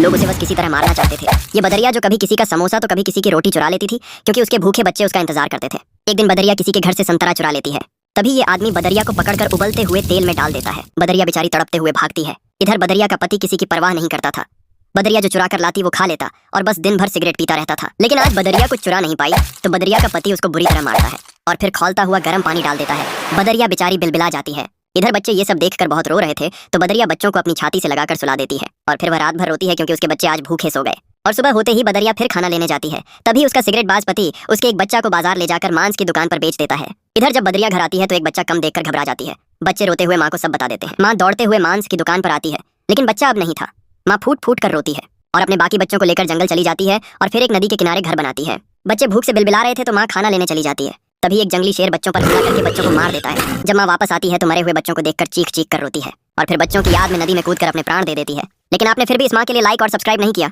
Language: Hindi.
लोग उसे बस किसी तरह मारना चाहते थे। ये बदरिया जो कभी किसी का समोसा तो कभी किसी की रोटी चुरा लेती थी, क्योंकि उसके भूखे बच्चे उसका इंतजार करते थे। एक दिन बदरिया किसी के घर से संतरा चुरा लेती है। तभी ये आदमी बदरिया को पकड़कर उबलते हुए तेल में डाल देता है। बदरिया बेचारी तड़पते हुए भागती है। इधर बदरिया का पति किसी की परवाह नहीं करता था। बदरिया जो चुरा कर लाती वो खा लेता और बस दिन भर सिगरेट पीता रहता था। लेकिन आज बदरिया कुछ चुरा नहीं पाई तो बदरिया का पति उसको बुरी तरह मारता है और फिर खौलता हुआ गर्म पानी डाल देता है। बदरिया बेचारी बिलबिला जाती है। इधर बच्चे ये सब देखकर बहुत रो रहे थे तो बदरिया बच्चों को अपनी छाती से लगाकर सुला देती है और फिर वह रात भर रोती है क्योंकि उसके बच्चे आज भूखे सो गए। और सुबह होते ही बदरिया फिर खाना लेने जाती है। तभी उसका सिगरेट बाज पति उसके एक बच्चा को बाजार ले जाकर मांस की दुकान पर बेच देता है। इधर जब बदरिया घर आती है तो एक बच्चा कम देखकर घबरा जाती है। बच्चे रोते हुए माँ को सब बता देते हैं। माँ दौड़ते हुए मांस की दुकान पर आती है लेकिन बच्चा अब नहीं था। माँ फूट फूट कर रोती है और अपने बाकी बच्चों को लेकर जंगल चली जाती है और फिर एक नदी के किनारे घर बनाती है। बच्चे भूख से बिलबिला रहे थे तो माँ खाना लेने चली जाती है। तभी एक जंगली शेर बच्चों पर हमला करके बच्चों को मार देता है। जब माँ वापस आती है तो मरे हुए बच्चों को देखकर चीख चीख कर रोती है और फिर बच्चों की याद में नदी में कूदकर अपने प्राण दे देती है। लेकिन आपने फिर भी इस माँ के लिए लाइक और सब्सक्राइब नहीं किया।